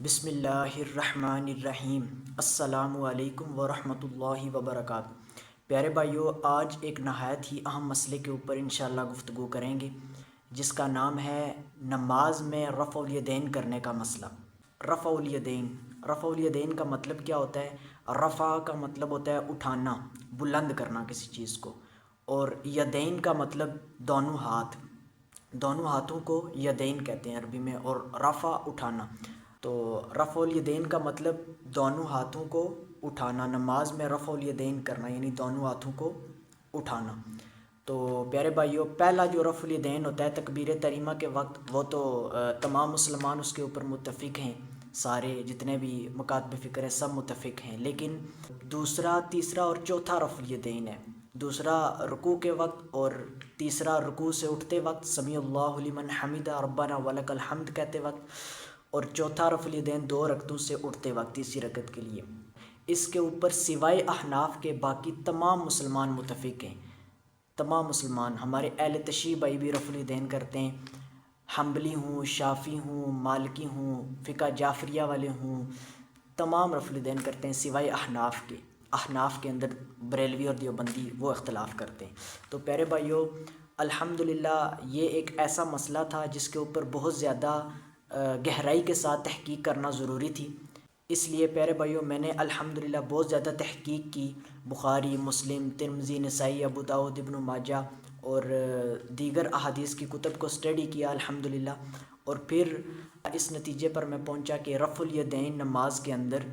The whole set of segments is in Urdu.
بسم اللہ الرحمن الرحیم۔ السلام علیکم ورحمۃ اللہ وبرکاتہ۔ پیارے بھائیو، آج ایک نہایت ہی اہم مسئلے کے اوپر انشاءاللہ گفتگو کریں گے، جس کا نام ہے نماز میں رفع الیدین کرنے کا مسئلہ۔ رفع الیدین، رفع الیدین کا مطلب کیا ہوتا ہے؟ رفع کا مطلب ہوتا ہے اٹھانا، بلند کرنا کسی چیز کو، اور یدین کا مطلب دونوں ہاتھ، دونوں ہاتھوں کو یدین کہتے ہیں عربی میں، اور رفع اٹھانا۔ تو رفع الیدین کا مطلب دونوں ہاتھوں کو اٹھانا، نماز میں رفع الیدین کرنا یعنی دونوں ہاتھوں کو اٹھانا۔ تو پیارے بھائیو، پہلا جو رفع الیدین ہوتا ہے تکبیر تحریمہ کے وقت، وہ تو تمام مسلمان اس کے اوپر متفق ہیں، سارے جتنے بھی مکاتب فکر ہیں سب متفق ہیں۔ لیکن دوسرا، تیسرا اور چوتھا رفع الیدین ہے۔ دوسرا رکوع کے وقت، اور تیسرا رکوع سے اٹھتے وقت سمیع اللہ لمن حمدہ ربنا ولک الحمد کہتے وقت، اور چوتھا رفع الیدین 2 رکعتوں سے اٹھتے وقت تیسری رکعت کے لیے۔ اس کے اوپر سوائے احناف کے باقی تمام مسلمان متفق ہیں۔ تمام مسلمان، ہمارے اہل تشیع بھائی بھی رفع الیدین کرتے ہیں، حنبلی ہوں، شافعی ہوں، مالکی ہوں، فقہ جعفریہ والے ہوں، تمام رفع الیدین کرتے ہیں سوائے احناف کے۔ احناف کے اندر بریلوی اور دیوبندی وہ اختلاف کرتے ہیں۔ تو پیارے بھائیو، الحمدللہ یہ ایک ایسا مسئلہ تھا جس کے اوپر بہت زیادہ گہرائی کے ساتھ تحقیق کرنا ضروری تھی۔ اس لیے پیارے بھائیوں، میں نے الحمدللہ بہت زیادہ تحقیق کی، بخاری، مسلم، ترمذی، نسائی، ابو داؤد، ابن ماجہ اور دیگر احادیث کی کتب کو سٹڈی کیا الحمدللہ، اور پھر اس نتیجے پر میں پہنچا کہ رفع الیدین نماز کے اندر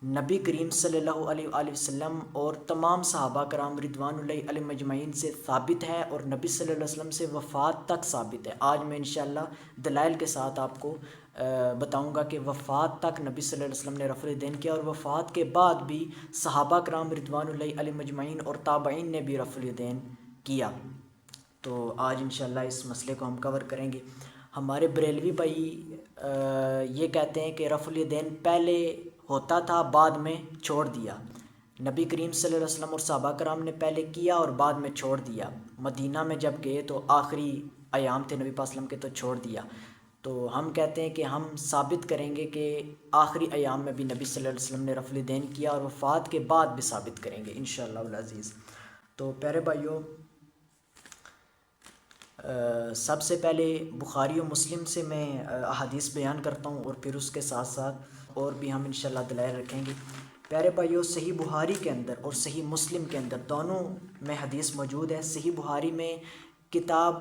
نبی کریم صلی اللہ علیہ وآلہ وسلم اور تمام صحابہ کرام رضوان اللہ علیہم اجمعین سے ثابت ہے، اور نبی صلی اللہ علیہ وسلم سے وفات تک ثابت ہے۔ آج میں انشاءاللہ دلائل کے ساتھ آپ کو بتاؤں گا کہ وفات تک نبی صلی اللہ علیہ وسلم نے رفع الیدین کیا، اور وفات کے بعد بھی صحابہ کرام رضوان اللہ علیہم اجمعین اور تابعین نے بھی رفع الیدین کیا۔ تو آج انشاءاللہ اس مسئلے کو ہم کور کریں گے۔ ہمارے بریلوی بھائی یہ کہتے ہیں کہ رفع الیدین پہلے ہوتا تھا، بعد میں چھوڑ دیا۔ نبی کریم صلی اللہ علیہ وسلم اور صحابہ کرام نے پہلے کیا اور بعد میں چھوڑ دیا۔ مدینہ میں جب گئے تو آخری ایام تھے نبی پاک صلی اللہ علیہ وسلم کے، تو چھوڑ دیا۔ تو ہم کہتے ہیں کہ ہم ثابت کریں گے کہ آخری ایام میں بھی نبی صلی اللہ علیہ وسلم نے رفع الیدین کیا، اور وفات کے بعد بھی ثابت کریں گے انشاءاللہ العزیز۔ تو پیارے بھائیوں، سب سے پہلے بخاری و مسلم سے میں احادیث بیان کرتا ہوں، اور پھر اس کے ساتھ ساتھ اور بھی ہم انشاءاللہ دلائل رکھیں گے۔ پیارے بھائیوں، صحیح بخاری کے اندر اور صحیح مسلم کے اندر دونوں میں حدیث موجود ہے۔ صحیح بخاری میں کتاب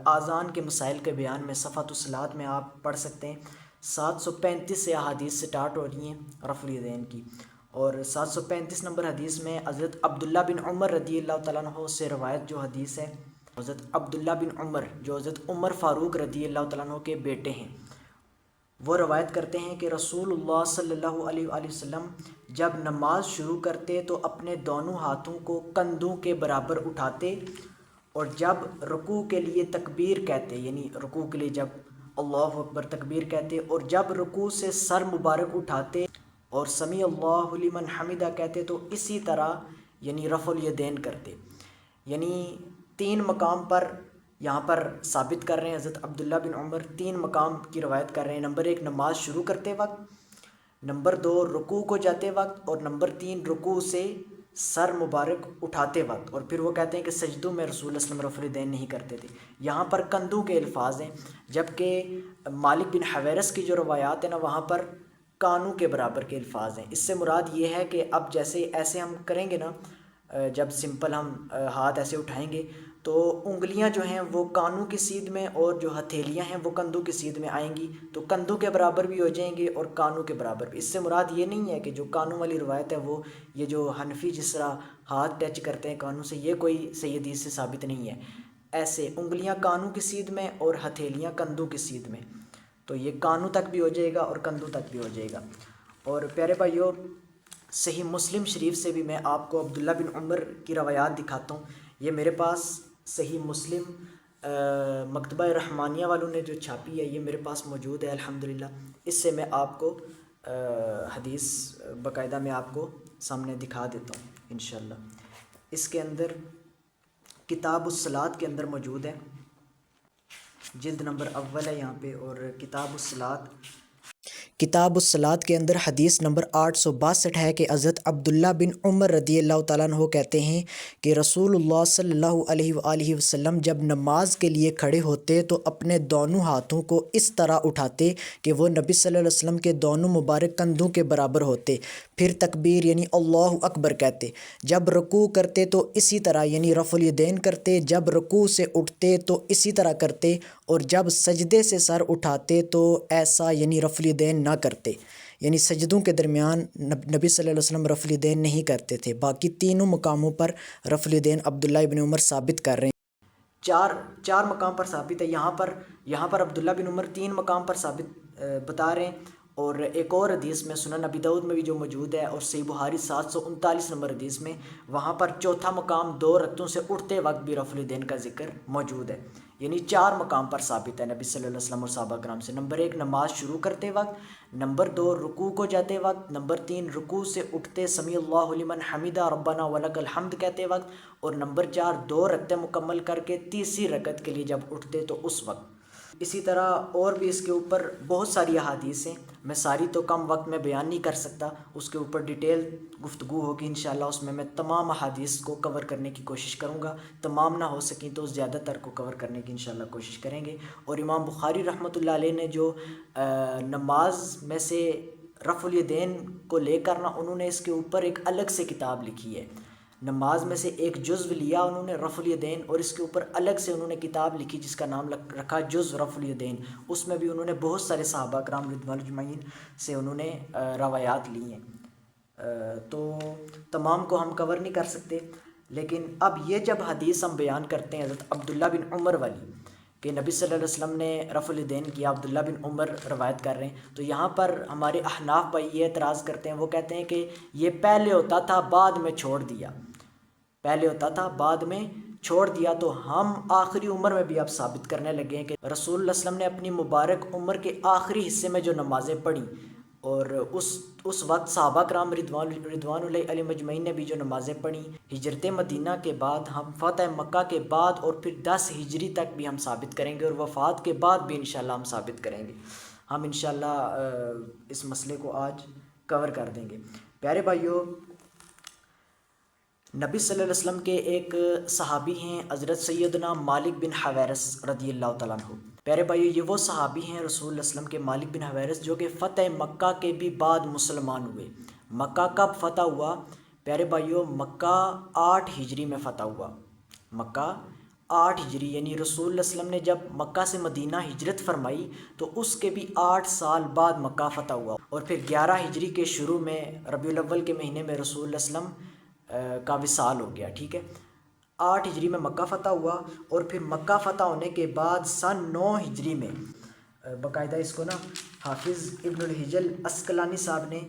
آذان کے مسائل کے بیان میں صفحۃ الصلاۃ میں آپ پڑھ سکتے ہیں، 735 سے احادیث سٹارٹ ہو رہی ہیں رفع الیدین کی، اور 735 نمبر حدیث میں حضرت عبداللہ بن عمر رضی اللہ تعالیٰ عنہ سے روایت جو حدیث ہے، حضرت عبداللہ بن عمر جو حضرت عمر فاروق رضی اللہ تعالیٰ عنہ کے بیٹے ہیں، وہ روایت کرتے ہیں کہ رسول اللہ صلی اللہ علیہ وآلہ وسلم جب نماز شروع کرتے تو اپنے دونوں ہاتھوں کو کندھوں کے برابر اٹھاتے، اور جب رکوع کے لیے تکبیر کہتے، یعنی رکوع کے لیے جب اللہ اکبر تکبیر کہتے، اور جب رکوع سے سر مبارک اٹھاتے اور سمیع اللہ لمن حمدہ کہتے، تو اسی طرح یعنی رفع الیدین کرتے۔ یعنی 3 مقام پر یہاں پر ثابت کر رہے ہیں، حضرت عبداللہ بن عمر 3 مقام کی روایت کر رہے ہیں۔ نمبر 1 نماز شروع کرتے وقت، نمبر 2 رکوع کو جاتے وقت، اور نمبر 3 رکوع سے سر مبارک اٹھاتے وقت، اور پھر وہ کہتے ہیں کہ سجدوں میں رسول اللہ صلی اللہ علیہ وسلم رفع الیدین نہیں کرتے تھے۔ یہاں پر کندھوں کے الفاظ ہیں، جبکہ مالک بن حویرث کی جو روایات ہیں نا، وہاں پر کانوں کے برابر کے الفاظ ہیں۔ اس سے مراد یہ ہے کہ اب جیسے ایسے ہم کریں گے نا، جب سمپل ہم ہاتھ ایسے اٹھائیں گے تو انگلیاں جو ہیں وہ کانوں کی سیدھ میں، اور جو ہتھیلیاں ہیں وہ کندھوں کی سیدھ میں آئیں گی، تو کندھوں کے برابر بھی ہو جائیں گے اور کانوں کے برابر بھی۔ اس سے مراد یہ نہیں ہے کہ جو کانوں والی روایت ہے وہ یہ جو حنفی جس طرح ہاتھ ٹچ کرتے ہیں کانوں سے، یہ کوئی صحیح حدیث سے ثابت نہیں ہے۔ ایسے انگلیاں کانوں کی سیدھ میں اور ہتھیلیاں کندھوں کی سیدھ میں، تو یہ کانوں تک بھی ہو جائے گا اور کندھوں تک بھی ہو جائے گا۔ اور پیارے بھائیو، صحیح مسلم شریف سے بھی میں آپ کو عبداللہ بن عمر کی روایات دکھاتا ہوں۔ یہ میرے پاس صحیح مسلم مکتبہ رحمانیہ والوں نے جو چھاپی ہے، یہ میرے پاس موجود ہے الحمدللہ۔ اس سے میں آپ کو حدیث باقاعدہ میں آپ کو سامنے دکھا دیتا ہوں انشاءاللہ۔ اس کے اندر کتاب الصلاۃ کے اندر موجود ہے، جلد نمبر اول ہے یہاں پہ، اور کتاب الصلاۃ کتاب الصلاۃ کے اندر حدیث نمبر 862 ہے کہ حضرت عبداللہ بن عمر رضی اللہ تعالیٰ عنہ کہتے ہیں کہ رسول اللہ صلی اللہ علیہ وآلہ وسلم جب نماز کے لیے کھڑے ہوتے تو اپنے دونوں ہاتھوں کو اس طرح اٹھاتے کہ وہ نبی صلی اللہ علیہ وسلم کے دونوں مبارک کندھوں کے برابر ہوتے، پھر تکبیر یعنی اللہ اکبر کہتے، جب رکوع کرتے تو اسی طرح یعنی رفع الیدین کرتے، جب رکوع سے اٹھتے تو اسی طرح کرتے، اور جب سجدے سے سر اٹھاتے تو ایسا یعنی رفع الیدین نہ کرتے، یعنی سجدوں کے درمیان نبی صلی اللہ علیہ وسلم رفع الیدین نہیں کرتے تھے۔ باقی تینوں مقاموں پر رفع الیدین عبداللہ ابن عمر ثابت کر رہے ہیں، چار مقام پر ثابت ہے، یہاں پر عبداللہ بن عمر 3 مقام پر ثابت بتا رہے ہیں، اور ایک اور حدیث میں سنن ابی داؤد میں بھی جو موجود ہے، اور صحیح بخاری 739 نمبر حدیث میں وہاں پر چوتھا مقام 2 رکعتوں سے اٹھتے وقت بھی رفع الیدین کا ذکر موجود ہے، یعنی 4 مقام پر ثابت ہے نبی صلی اللہ علیہ وسلم اور صحابہ کرام سے۔ نمبر 1 نماز شروع کرتے وقت، نمبر 2 رکوع کو جاتے وقت، نمبر 3 رکوع سے اٹھتے سمیع اللہ لمن حمدہ ربنا ولک الحمد کہتے وقت، اور نمبر 4 2 رکعتیں مکمل کر کے تیسری رکعت کے لیے جب اٹھتے تو اس وقت۔ اسی طرح اور بھی اس کے اوپر بہت ساری احادیث ہیں، میں ساری تو کم وقت میں بیان نہیں کر سکتا، اس کے اوپر ڈیٹیل گفتگو ہوگی انشاءاللہ، اس میں تمام احادیث کو کور کرنے کی کوشش کروں گا، تمام نہ ہو سکیں تو زیادہ تر کو کور کرنے کی انشاءاللہ کوشش کریں گے۔ اور امام بخاری رحمۃ اللہ علیہ نے جو نماز میں سے رفع الیدین کو لے کر انہوں نے اس کے اوپر ایک الگ سے کتاب لکھی ہے، نماز میں سے ایک جزو لیا انہوں نے رفع الیدین، اور اس کے اوپر الگ سے انہوں نے کتاب لکھی جس کا نام رکھا جزو رفع الیدین، اس میں بھی انہوں نے بہت سارے صحابہ کرام رضوان اجمعین سے انہوں نے روایات لی ہیں، تو تمام کو ہم کور نہیں کر سکتے، لیکن اب یہ جب حدیث ہم بیان کرتے ہیں حضرت عبداللہ بن عمر والی کہ نبی صلی اللہ علیہ وسلم نے رفع الیدین کیا، عبداللہ بن عمر روایت کر رہے ہیں، تو یہاں پر ہمارے احناف بھائی یہ اعتراض کرتے ہیں، وہ کہتے ہیں کہ یہ پہلے ہوتا تھا بعد میں چھوڑ دیا، پہلے ہوتا تھا بعد میں چھوڑ دیا، تو ہم آخری عمر میں بھی اب ثابت کرنے لگے ہیں کہ رسول اللہ علیہ وسلم نے اپنی مبارک عمر کے آخری حصے میں جو نمازیں پڑھیں، اور اس وقت صحابہ کرام رضوان اللہ علیہ مجمعین نے بھی جو نمازیں پڑھیں، ہجرت مدینہ کے بعد، ہم فتح مکہ کے بعد، اور پھر 10 ہجری تک بھی ہم ثابت کریں گے، اور وفات کے بعد بھی انشاءاللہ ہم ثابت کریں گے، ہم انشاءاللہ اس مسئلے کو آج کور کر دیں گے۔ پیارے بھائیوں، نبی صلی اللہ علیہ وسلم کے ایک صحابی ہیں حضرت سیدنا مالک بن حویرث رضی اللہ تعالیٰ عنہ۔ پیارے بھائیو، یہ وہ صحابی ہیں رسول اللہ علیہ وسلم کے مالک بن حویرث جو کہ فتح مکہ کے بھی بعد مسلمان ہوئے۔ مکہ کب فتح ہوا؟ پیارے بھائیو، مکہ 8 ہجری میں فتح ہوا، مکہ 8 ہجری، یعنی رسول اللہ علیہ وسلم نے جب مکہ سے مدینہ ہجرت فرمائی تو اس کے بھی 8 سال بعد مکہ فتح ہوا، اور پھر 11 ہجری کے شروع میں ربیع الاول کے مہینے میں رسول اللہ علیہ وسلم کا وصال ہو گیا، ٹھیک ہے۔ 8 ہجری میں مکہ فتح ہوا، اور پھر مکہ فتح ہونے کے بعد سن 9 ہجری میں باقاعدہ اس کو حافظ ابن الحجل عسقلانی صاحب نے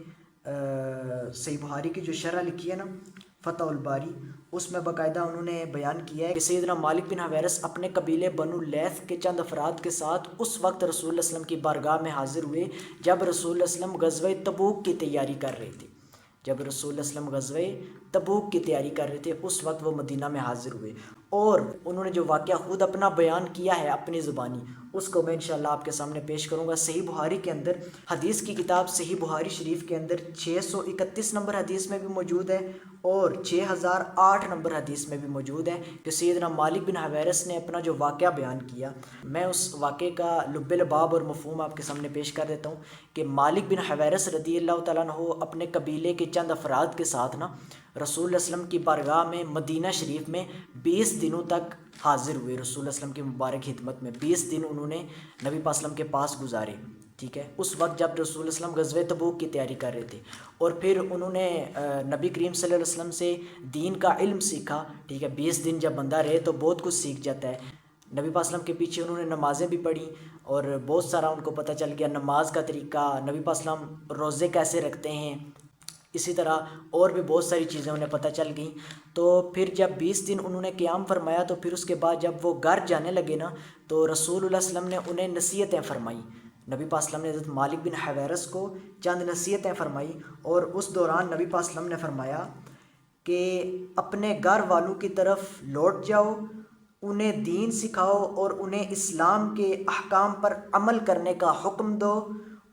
صحیح بخاری کی جو شرح لکھی ہے فتح الباری، اس میں باقاعدہ انہوں نے بیان کیا ہے کہ سیدنا مالک بن حویرث اپنے قبیلے بنو لیث کے چند افراد کے ساتھ اس وقت رسول اللہ علیہ وسلم کی بارگاہ میں حاضر ہوئے جب رسول اللہ علیہ وسلم غزوہ تبوک کی تیاری کر رہے تھے، جب رسول اللہ علیہ وسلم غزوہ تبوک کی تیاری کر رہے تھے اس وقت وہ مدینہ میں حاضر ہوئے، اور انہوں نے جو واقعہ خود اپنا بیان کیا ہے اپنی زبانی، اس کو میں انشاءاللہ آپ کے سامنے پیش کروں گا۔ صحیح بخاری کے اندر، حدیث کی کتاب صحیح بخاری شریف کے اندر 631 نمبر حدیث میں بھی موجود ہے، اور 6008 نمبر حدیث میں بھی موجود ہے کہ سیدنا مالک بن حویرث نے اپنا جو واقعہ بیان کیا، میں اس واقعے کا لب لباب اور مفہوم آپ کے سامنے پیش کر دیتا ہوں کہ مالک بن حویرث رضی اللہ تعالیٰ عنہ اپنے قبیلے کے چند افراد کے ساتھ رسول اللہ علیہ وسلم کی بارگاہ میں مدینہ شریف میں 20 دنوں تک حاضر ہوئے، رسول اللہ علیہ وسلم کی مبارک خدمت میں 20 دن انہوں نے نبی پاک صلی اللہ علیہ وسلم کے پاس گزارے، ٹھیک ہے، اس وقت جب رسول اللہ علیہ وسلم غزوہ تبوک کی تیاری کر رہے تھے، اور پھر انہوں نے نبی کریم صلی اللہ علیہ وسلم سے دین کا علم سیکھا، ٹھیک ہے، 20 دن جب بندہ رہے تو بہت کچھ سیکھ جاتا ہے۔ نبی پاک صلی اللہ علیہ وسلم کے پیچھے انہوں نے نمازیں بھی پڑھی، اور بہت سارا ان کو پتہ چل گیا نماز کا طریقہ، نبی پاک صلی اللہ علیہ وسلم روزے کیسے رکھتے ہیں، اسی طرح اور بھی بہت ساری چیزیں انہیں پتہ چل گئیں۔ تو پھر جب 20 دن انہوں نے قیام فرمایا تو پھر اس کے بعد جب وہ گھر جانے لگے تو رسول اللہ صلی اللہ علیہ وسلم نے انہیں نصیحتیں فرمائیں، نبی پاک صلی اللہ علیہ وسلم نے حضرت مالک بن حویرث کو چند نصیحتیں فرمائی، اور اس دوران نبی پاک صلی اللہ علیہ وسلم نے فرمایا کہ اپنے گھر والوں کی طرف لوٹ جاؤ، انہیں دین سکھاؤ اور انہیں اسلام کے احکام پر عمل کرنے کا حکم دو،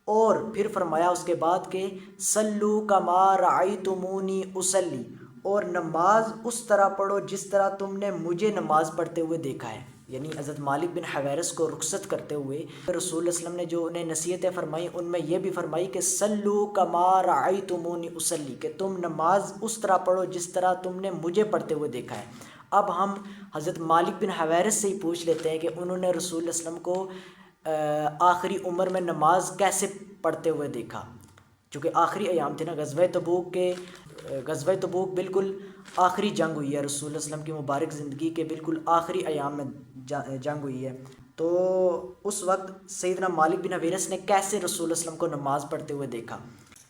اور پھر فرمایا اس کے بعد کہ صلو کما رأیتمونی اصلی، اور نماز اس طرح پڑھو جس طرح تم نے مجھے نماز پڑھتے ہوئے دیکھا ہے۔ یعنی حضرت مالک بن حویرث کو رخصت کرتے ہوئے رسول اللہ صلی اللہ علیہ وسلم نے جو انہیں نصیحتیں فرمائی ان میں یہ بھی فرمائی کہ صلو کما رأیتمونی اصلی، کہ تم نماز اس طرح پڑھو جس طرح تم نے مجھے پڑھتے ہوئے دیکھا ہے۔ اب ہم حضرت مالک بن حویرث سے ہی پوچھ لیتے ہیں کہ انہوں نے رسول اللہ صلی اللہ علیہ وسلم کو آخری عمر میں نماز کیسے پڑھتے ہوئے دیکھا، چونکہ آخری ایام تھے نا غزوہ تبوک بالکل آخری جنگ ہوئی ہے، رسول اللہ صلی اللہ علیہ وسلم کی مبارک زندگی کے بالکل آخری ایام میں جنگ ہوئی ہے۔ تو اس وقت سیدنا مالک بن حویرث نے کیسے رسول اللہ علیہ وسلم کو نماز پڑھتے ہوئے دیکھا؟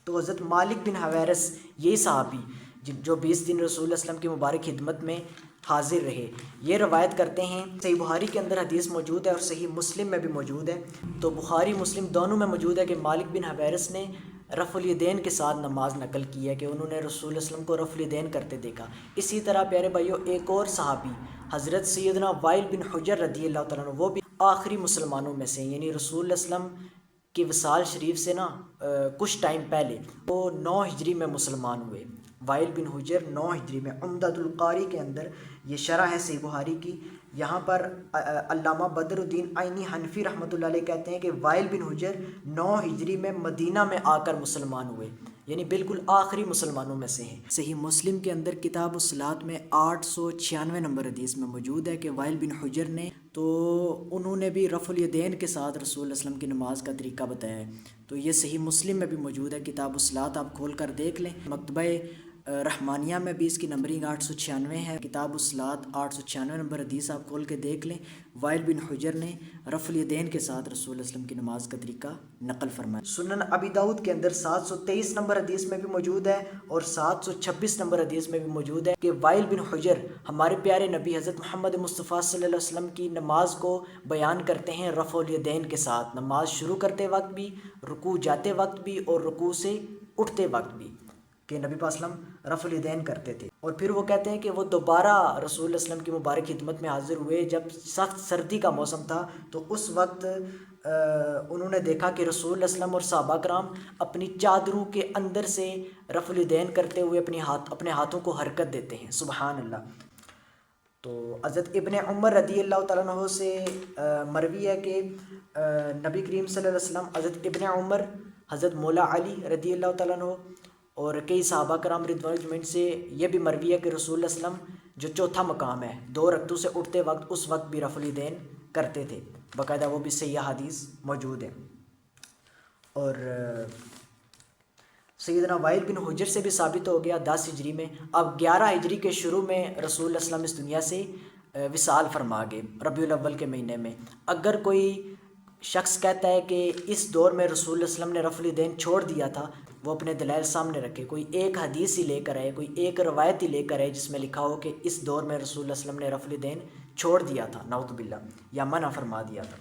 تو حضرت مالک بن حویرث یہی صحابی جو 20 دن رسول اللہ علیہ وسلم کی مبارک خدمت میں حاضر رہے، یہ روایت کرتے ہیں، صحیح بخاری کے اندر حدیث موجود ہے اور صحیح مسلم میں بھی موجود ہے، تو بخاری مسلم دونوں میں موجود ہے کہ مالک بن حویرث نے رفع الیدین کے ساتھ نماز نقل کی ہے کہ انہوں نے رسول اللہ علیہ وسلم کو رفع الیدین کرتے دیکھا۔ اسی طرح پیارے بھائیو ایک اور صحابی حضرت سیدنا وائل بن حجر رضی اللہ تعالیٰ عنہ، وہ بھی آخری مسلمانوں میں سے، یعنی رسول اللہ علیہ وسلم کی وصال شریف سے کچھ ٹائم پہلے وہ 9 ہجری میں مسلمان ہوئے۔ وائل بن حجر 9 ہجری میں، عمدۃ القاری کے اندر یہ شرح ہے صحیح بخاری کی، یہاں پر علامہ بدر الدین عینی حنفی رحمۃ اللہ علیہ کہتے ہیں کہ وائل بن حجر 9 ہجری میں مدینہ میں آ کر مسلمان ہوئے، یعنی بالکل آخری مسلمانوں میں سے ہیں۔ صحیح مسلم کے اندر کتاب الصلاۃ میں 896 نمبر حدیث میں موجود ہے کہ وائل بن حجر نے تو انہوں نے بھی رفع الیدین کے ساتھ رسول اللہ علیہ وسلم کی نماز کا طریقہ بتایا ہے، تو یہ صحیح مسلم میں بھی موجود ہے، کتاب الصلاۃ آپ کھول کر دیکھ لیں۔ مکتبہ رحمانیہ میں بھی اس کی نمبرنگ 896 ہے، کتاب الصلاۃ 896 نمبر حدیث آپ کھول کے دیکھ لیں، وائل بن حجر نے رفع الیدین کے ساتھ رسول اللہ علیہ وسلم کی نماز کا طریقہ نقل فرمایا۔ سنن ابی داؤد کے اندر 723 نمبر حدیث میں بھی موجود ہے اور 726 نمبر حدیث میں بھی موجود ہے کہ وائل بن حجر ہمارے پیارے نبی حضرت محمد مصطفیٰ صلی اللہ علیہ وسلم کی نماز کو بیان کرتے ہیں رفع الیدین کے ساتھ، نماز شروع کرتے وقت بھی، رکوع جاتے وقت بھی اور رکوع سے اٹھتے وقت بھی، کہ نبی پاک صلی اللہ علیہ وسلم رفع الیدین کرتے تھے۔ اور پھر وہ کہتے ہیں کہ وہ دوبارہ رسول اللہ علیہ وسلم کی مبارک خدمت میں حاضر ہوئے جب سخت سردی کا موسم تھا، تو اس وقت انہوں نے دیکھا کہ رسول اللہ علیہ وسلم اور صحابہ کرام اپنی چادروں کے اندر سے رفع الیدین کرتے ہوئے اپنے ہاتھوں کو حرکت دیتے ہیں، سبحان اللہ۔ تو حضرت ابن عمر رضی اللہ تعالیٰ عنہ سے مروی ہے کہ نبی کریم صلی اللہ علیہ وسلم، حضرت ابن عمر، حضرت مولا علی رضی اللہ تعالیٰ عنہ اور کئی صحابہ کرام رضوان اجمعین سے یہ بھی مروی ہے کہ رسول اللہ علیہ وسلم جو چوتھا مقام ہے 2 رکعتوں سے اٹھتے وقت، اس وقت بھی رفع الیدین کرتے تھے، باقاعدہ وہ بھی صحیح حدیث موجود ہے۔ اور سیدنا وائل بن حجر سے بھی ثابت ہو گیا 10 ہجری میں، اب 11 ہجری کے شروع میں رسول اللہ علیہ وسلم اس دنیا سے وصال فرما گئے ربیع الاول کے مہینے میں۔ اگر کوئی شخص کہتا ہے کہ اس دور میں رسول اللہ علیہ وسلم نے رفع الیدین چھوڑ دیا تھا، وہ اپنے دلائل سامنے رکھے، کوئی ایک حدیث ہی لے کر آئے، کوئی ایک روایت ہی لے کر آئے جس میں لکھا ہو کہ اس دور میں رسول اللہ علیہ وسلم نے رفع الیدین چھوڑ دیا تھا، نعوذ باللہ، یا منع فرما دیا تھا،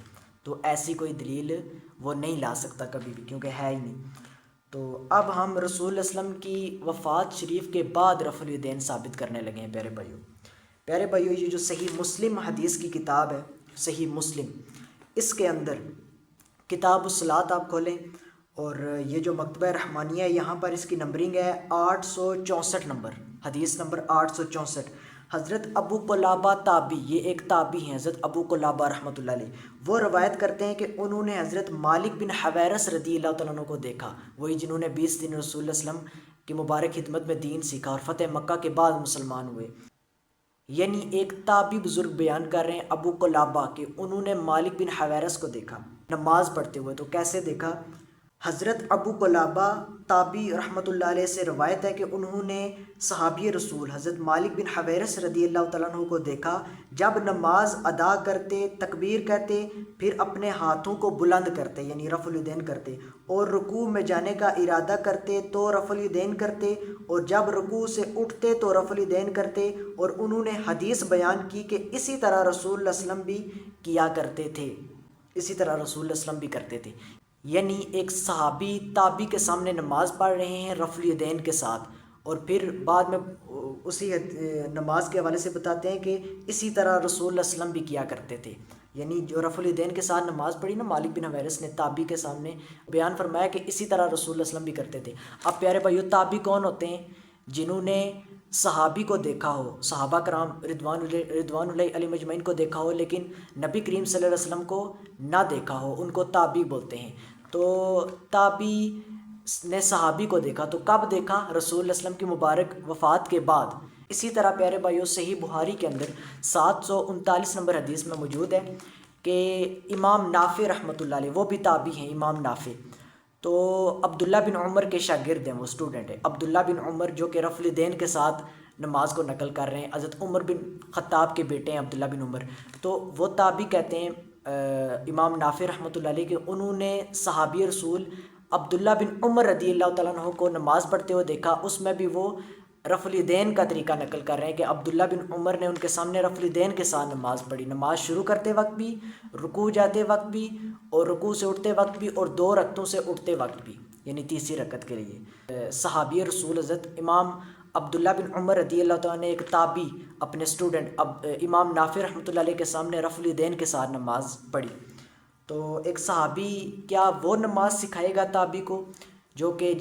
تو ایسی کوئی دلیل وہ نہیں لا سکتا کبھی بھی، کیونکہ ہے ہی نہیں۔ تو اب ہم رسول اللہ علیہ وسلم کی وفات شریف کے بعد رفع الیدین ثابت کرنے لگے ہیں پیارے بھائیو، یہ جو صحیح مسلم حدیث کی کتاب ہے، صحیح مسلم، اس کے اندر کتاب الصلاۃ آپ کھولیں اور یہ جو مکتبہ رحمانیہ ہے یہاں پر اس کی نمبرنگ ہے 864 نمبر، حدیث نمبر 864۔ حضرت ابو قلابہ تابعی، یہ ایک تابعی ہیں حضرت ابو قلابہ رحمۃ اللہ علیہ، وہ روایت کرتے ہیں کہ انہوں نے حضرت مالک بن حویرث رضی اللہ تعالیٰ عنہ کو دیکھا، وہی جنہوں نے 20 دن رسول اللہ علیہ وسلم کی مبارک خدمت میں دین سیکھا اور فتح مکہ کے بعد مسلمان ہوئے۔ یعنی ایک تابعی بزرگ بیان کر رہے ہیں ابو قلابہ کہ انہوں نے مالک بن حویرث کو دیکھا نماز پڑھتے ہوئے۔ تو کیسے دیکھا؟ حضرت ابو قلابہ تابعی رحمۃ اللہ علیہ سے روایت ہے کہ انہوں نے صحابی رسول حضرت مالک بن حویرث رضی اللہ تعالیٰ عنہ کو دیکھا جب نماز ادا کرتے، تکبیر کہتے، پھر اپنے ہاتھوں کو بلند کرتے یعنی رفع الیدین کرتے، اور رکوع میں جانے کا ارادہ کرتے تو رفع الیدین کرتے، اور جب رکوع سے اٹھتے تو رفع الیدین کرتے، اور انہوں نے حدیث بیان کی کہ اسی طرح رسول اللہ علیہ وسلم بھی کیا کرتے تھے، اسی طرح رسول اللہ علیہ وسلم بھی کرتے تھے۔ یعنی ایک صحابی تابعی کے سامنے نماز پڑھ رہے ہیں رفع الیدین کے ساتھ، اور پھر بعد میں اسی نماز کے حوالے سے بتاتے ہیں کہ اسی طرح رسول اللہ علیہ وسلم بھی کیا کرتے تھے۔ یعنی جو رفع الیدین کے ساتھ نماز پڑھی نا مالک بن حویرث نے تابعی کے سامنے بیان فرمایا کہ اسی طرح رسول اللہ صلی اللہ علیہ وسلم بھی کرتے تھے۔ اب پیارے بھائیو، تابعی کون ہوتے ہیں؟ جنہوں نے صحابی کو دیکھا ہو، صحابہ کرام رضوان اللہ علیہ مجمعین کو دیکھا ہو لیکن نبی کریم صلی اللہ علیہ وسلم کو نہ دیکھا ہو، ان کو تابعی بولتے ہیں۔ تو تابعی نے صحابی کو دیکھا، تو کب دیکھا؟ رسول اللہ علیہ وسلم کی مبارک وفات کے بعد۔ اسی طرح پیارے بھائیو صحیح بخاری کے اندر 739 نمبر حدیث میں موجود ہے کہ امام نافع رحمۃ اللہ علیہ، وہ بھی تابعی ہیں امام نافع، تو عبداللہ بن عمر کے شاگرد ہیں، وہ اسٹوڈنٹ ہیں عبداللہ بن عمر، جو کہ رفع الیدین کے ساتھ نماز کو نقل کر رہے ہیں۔ حضرت عمر بن خطاب کے بیٹے ہیں عبداللہ بن عمر، تو وہ تابعی کہتے ہیں امام نافع رحمۃ اللہ علیہ کہ انہوں نے صحابی رسول عبداللہ بن عمر رضی اللہ تعالیٰ عنہ کو نماز پڑھتے ہوئے دیکھا۔ اس میں بھی وہ رفع الیدین کا طریقہ نقل کر رہے ہیں کہ عبداللہ بن عمر نے ان کے سامنے رفع الیدین کے ساتھ نماز پڑھی، نماز شروع کرتے وقت بھی، رکوع جاتے وقت بھی، اور رکوع سے اٹھتے وقت بھی، اور 2 رکعتوں سے اٹھتے وقت بھی، یعنی تیسری رکعت کے لیے۔ صحابی رسول حضرت امام عبداللہ بن عمر رضی اللہ تعالیٰ نے ایک تابعی اپنے اسٹوڈنٹ امام نافع رحمۃ اللہ علیہ کے سامنے رفع الیدین کے ساتھ نماز پڑھی۔ تو ایک صحابی کیا وہ نماز سکھائے گا تابعی کو جو کہ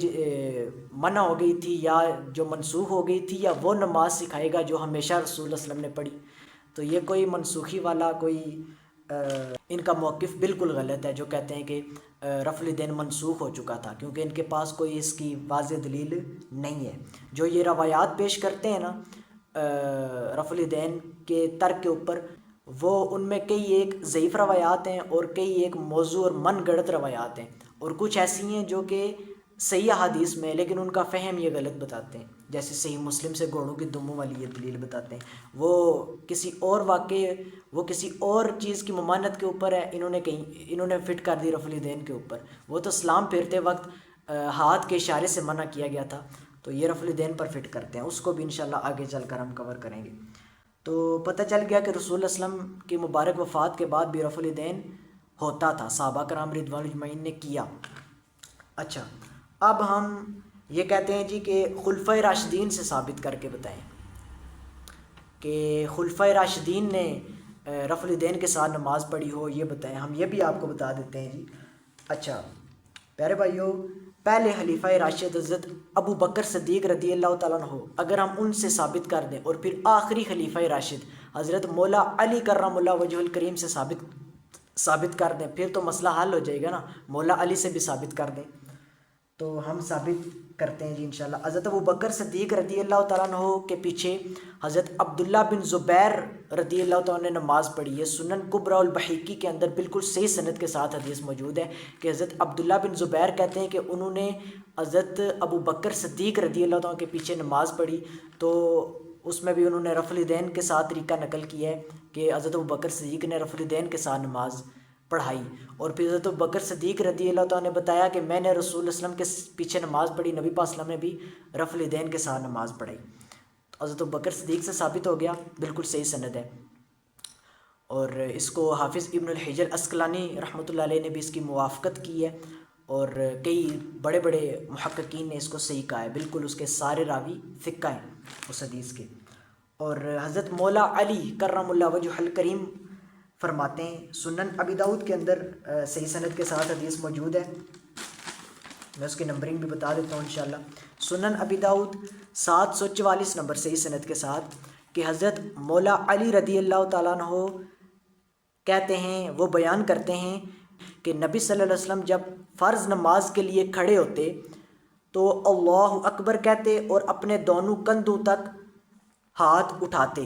منع ہو گئی تھی یا جو منسوخ ہو گئی تھی، یا وہ نماز سکھائے گا جو ہمیشہ رسول اللہ صلی اللہ علیہ وسلم نے پڑھی؟ تو یہ کوئی منسوخی والا کوئی ان کا موقف بالکل غلط ہے جو کہتے ہیں کہ رفع الیدین منسوخ ہو چکا تھا، کیونکہ ان کے پاس کوئی اس کی واضح دلیل نہیں ہے۔ جو یہ روایات پیش کرتے ہیں نا رفع الیدین کے ترک کے اوپر، وہ ان میں کئی ایک ضعیف روایات ہیں اور کئی ایک موضوع اور من گڑت روایات ہیں، اور کچھ ایسی ہیں جو کہ صحیح حدیث میں لیکن ان کا فہم یہ غلط بتاتے ہیں، جیسے صحیح مسلم سے گھوڑوں کی دموں والی یہ دلیل بتاتے ہیں، وہ کسی اور واقعے، وہ کسی اور چیز کی ممانعت کے اوپر ہے، انہوں نے فٹ کر دی رفع الیدین کے اوپر۔ وہ تو سلام پھیرتے وقت ہاتھ کے اشارے سے منع کیا گیا تھا، تو یہ رفع الیدین پر فٹ کرتے ہیں، اس کو بھی انشاءاللہ آگے چل کر ہم کور کریں گے۔ تو پتہ چل گیا کہ رسول اللہ صلی اللہ علیہ وسلم کی مبارک وفات کے بعد بھی رفع الیدین ہوتا تھا، صحابہ کرام رضوان اجمعین نے کیا۔ اچھا، اب ہم یہ کہتے ہیں جی کہ خلفۂ راشدین سے ثابت کر کے بتائیں کہ خلفۂ راشدین نے رفع الیدین کے ساتھ نماز پڑھی ہو، یہ بتائیں۔ ہم یہ بھی آپ کو بتا دیتے ہیں جی۔ اچھا پیارے بھائیو، پہلے خلیفہ راشد حضرت ابو بکر صدیق رضی اللہ تعالیٰ عنہ، اگر ہم ان سے ثابت کر دیں، اور پھر آخری خلیفہ راشد حضرت مولا علی کرم اللہ وجہ الکریم سے ثابت کر دیں، پھر تو مسئلہ حل ہو جائے گا نا۔ مولا علی سے بھی ثابت کر دیں، تو ہم ثابت کرتے ہیں جی انشاءاللہ۔ حضرت ابو بکر صدیق رضی اللہ تعالیٰ عنہ کے پیچھے حضرت عبداللہ بن زبیر رضی اللہ تعالیٰ عنہ نے نماز پڑھی ہے۔ سنن کبریٰ البحیقی کے اندر بالکل صحیح سند کے ساتھ حدیث موجود ہے کہ حضرت عبداللہ بن زبیر کہتے ہیں کہ انہوں نے حضرت ابو بکر صدیق رضی اللہ تعالیٰ عنہ کے پیچھے نماز پڑھی، تو اس میں بھی انہوں نے رفع الیدین کے ساتھ طریقہ نقل کیا ہے کہ حضرت ابو بکر صدیق نے رفع الیدین کے ساتھ نماز پڑھائی، اور پھر حضرت ابو بکر صدیق رضی اللہ تعالیٰ نے بتایا کہ میں نے رسول اللہ صلی اللہ علیہ وسلم کے پیچھے نماز پڑھی، نبی پاک صلی اللہ علیہ وسلم نے بھی رفع الیدین کے ساتھ نماز پڑھائی۔ تو حضرت ابو بکر صدیق سے ثابت ہو گیا، بالکل صحیح سند ہے، اور اس کو حافظ ابن الحجر عسقلانی رحمۃ اللہ علیہ نے بھی اس کی موافقت کی ہے، اور کئی بڑے بڑے محققین نے اس کو صحیح کہا ہے، بالکل اس کے سارے راوی ثقہ ہیں اس حدیث کے۔ اور حضرت مولا علی کرم اللہ وجہ الکریم فرماتے ہیں، سنن ابی داؤد کے اندر صحیح سند کے ساتھ حدیث موجود ہے، میں اس کی نمبرنگ بھی بتا دیتا ہوں انشاءاللہ۔ سنن ابی داؤد 744 نمبر صحیح سند کے ساتھ کہ حضرت مولا علی رضی اللہ تعالیٰ عنہ کہتے ہیں، وہ بیان کرتے ہیں کہ نبی صلی اللہ علیہ وسلم جب فرض نماز کے لیے کھڑے ہوتے تو اللہ اکبر کہتے اور اپنے دونوں کندھوں تک ہاتھ اٹھاتے،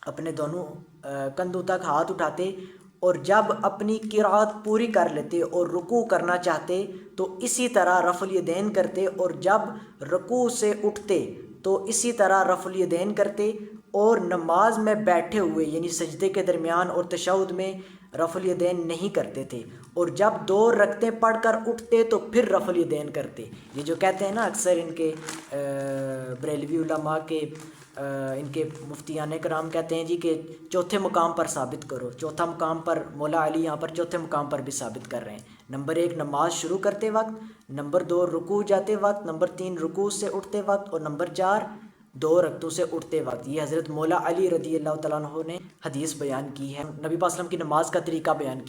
اپنے دونوں کندھوں تک ہاتھ اٹھاتے، اور جب اپنی قرات پوری کر لیتے اور رکوع کرنا چاہتے تو اسی طرح رفع الیدین کرتے، اور جب رکوع سے اٹھتے تو اسی طرح رفع الیدین کرتے، اور نماز میں بیٹھے ہوئے یعنی سجدے کے درمیان اور تشہد میں رفع الیدین نہیں کرتے تھے، اور جب 2 رکعتیں پڑھ کر اٹھتے تو پھر رفع الیدین کرتے۔ یہ جو کہتے ہیں نا اکثر ان کے بریلوی علماء کے ان کے مفتیان کرام کہتے ہیں جی کہ چوتھے مقام پر ثابت کرو، چوتھا مقام پر مولا علی یہاں پر چوتھے مقام پر بھی ثابت کر رہے ہیں۔ نمبر 1 نماز شروع کرتے وقت، نمبر 2 رکوع جاتے وقت، نمبر 3 رکوع سے اٹھتے وقت، اور نمبر 4 2 رکعتوں سے اٹھتے وقت۔ یہ حضرت مولا علی رضی اللہ تعالیٰ عنہ نے حدیث بیان کی ہے، نبی پاک صلی اللہ علیہ وسلم کی نماز کا طریقہ بیان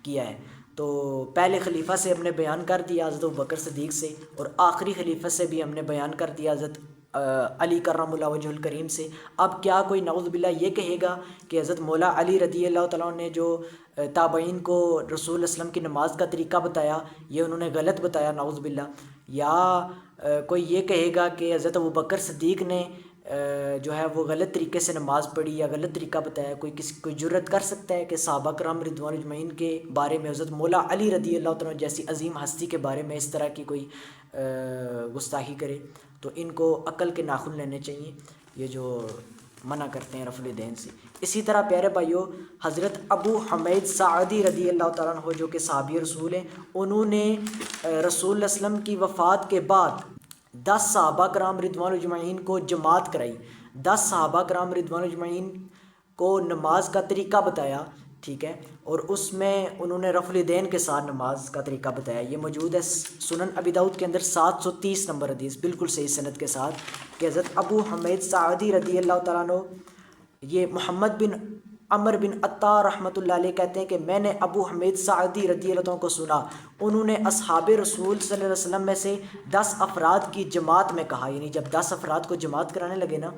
کیا ہے۔ تو پہلے خلیفہ سے ہم نے بیان کر دیا حضرت ابوبکر صدیق سے، اور آخری خلیفہ سے بھی ہم نے بیان کر دیا حضرت علی کرم اللہ وجہ الکریم سے۔ اب کیا کوئی نعوذ باللہ یہ کہے گا کہ حضرت مولا علی رضی اللہ تعالیٰ عنہ نے جو تابعین کو رسول اللہ علیہ وسلم کی نماز کا طریقہ بتایا یہ انہوں نے غلط بتایا نعوذ باللہ، یا کوئی یہ کہے گا کہ حضرت ابوبکر صدیق نے جو ہے وہ غلط طریقے سے نماز پڑھی یا غلط طریقہ بتایا؟ کوئی جرت کر سکتا ہے کہ صحابہ کرام رضوان اجمعین کے بارے میں، حضرت مولا علی رضی اللہ تعالیٰ جیسی عظیم ہستی کے بارے میں اس طرح کی کوئی گستاخی کرے؟ تو ان کو عقل کے ناخن لینے چاہیے، یہ جو منع کرتے ہیں رفع الیدین سے۔ اسی طرح پیارے بھائیو، حضرت ابو حمید سعدی رضی اللہ تعالیٰ عنہ جو کہ صحابی رسول ہیں، انہوں نے رسول اللہ علیہ وسلم کی وفات کے بعد 10 صحابہ کرام رضوان اجمعین کو جماعت کرائی، 10 صحابہ کرام رضوان اجمعین کو نماز کا طریقہ بتایا، ٹھیک ہے، اور اس میں انہوں نے رفع الیدین کے ساتھ نماز کا طریقہ بتایا۔ یہ موجود ہے سنن ابی داؤد کے اندر 730 نمبر حدیث، بالکل صحیح سند کے ساتھ، کہ حضرت ابو حمید سعدی رضی اللہ تعالیٰ عنہ، یہ محمد بن عمر بن عطا رحمۃ اللہ علیہ کہتے ہیں کہ میں نے ابو حمید سعدی رضی اللہ عنہ کو سنا، انہوں نے اصحاب رسول صلی اللہ علیہ وسلم میں سے 10 افراد کی جماعت میں کہا، یعنی جب 10 افراد کو جماعت کرانے لگے نا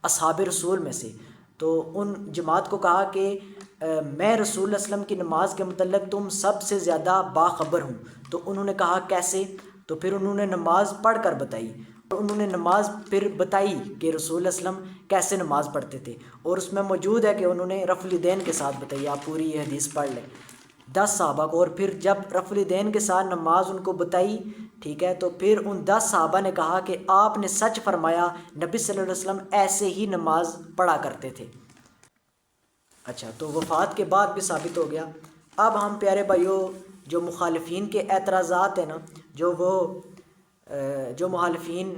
اصحاب رسول میں سے، تو ان جماعت کو کہا کہ میں رسول اللہ علیہ وسلم کی نماز کے متعلق تم سب سے زیادہ باخبر ہوں۔ تو انہوں نے کہا کیسے؟ تو پھر انہوں نے نماز پڑھ کر بتائی، اور انہوں نے نماز پھر بتائی کہ رسول اللہ علیہ وسلم کیسے نماز پڑھتے تھے، اور اس میں موجود ہے کہ انہوں نے رفع الیدین کے ساتھ بتائی۔ آپ پوری یہ حدیث پڑھ لیں 10 صحابہ کو، اور پھر جب رفع الیدین کے ساتھ نماز ان کو بتائی، ٹھیک ہے، تو پھر ان 10 صحابہ نے کہا کہ آپ نے سچ فرمایا، نبی صلی اللہ علیہ وسلم ایسے ہی نماز پڑھا کرتے تھے۔ اچھا، تو وفات کے بعد بھی ثابت ہو گیا۔ اب ہم پیارے بھائیوں جو مخالفین کے اعتراضات ہیں نا، جو مخالفین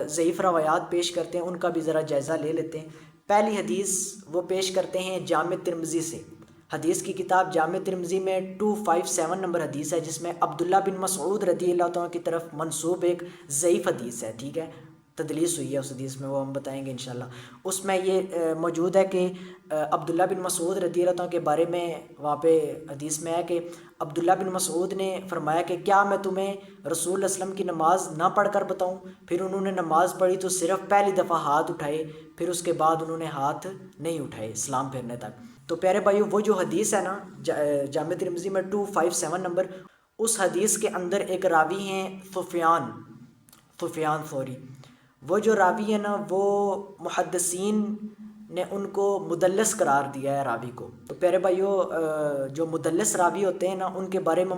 ضعیف روایات پیش کرتے ہیں ان کا بھی ذرا جائزہ لے لیتے ہیں۔ پہلی حدیث وہ پیش کرتے ہیں جامع ترمذی سے، حدیث کی کتاب جامع ترمذی میں 257 نمبر حدیث ہے، جس میں عبداللہ بن مسعود رضی اللہ عنہ کی طرف منسوب ایک ضعیف حدیث ہے، ٹھیک ہے، تدلیس ہوئی ہے اس حدیث میں، وہ ہم بتائیں گے انشاءاللہ۔ اس میں یہ موجود ہے کہ عبداللہ بن مسعود رضی اللہ عنہ کے بارے میں وہاں پہ حدیث میں ہے کہ عبداللہ بن مسعود نے فرمایا کہ کیا میں تمہیں رسول اللہ علیہ وسلم کی نماز نہ پڑھ کر بتاؤں؟ پھر انہوں نے نماز پڑھی تو صرف پہلی دفعہ ہاتھ اٹھائے، پھر اس کے بعد انہوں نے ہاتھ نہیں اٹھائے سلام پھیرنے تک۔ تو پیارے بھائیو وہ جو حدیث ہے نا جامع ترمذی میں 257 نمبر، اس حدیث کے اندر ایک راوی ہیں سفیان ثوری، وہ جو راوی ہے نا وہ محدثین نے ان کو مدلس قرار دیا ہے راوی کو۔ تو پیارے بھائیو جو مدلس راوی ہوتے ہیں نا ان کے بارے میں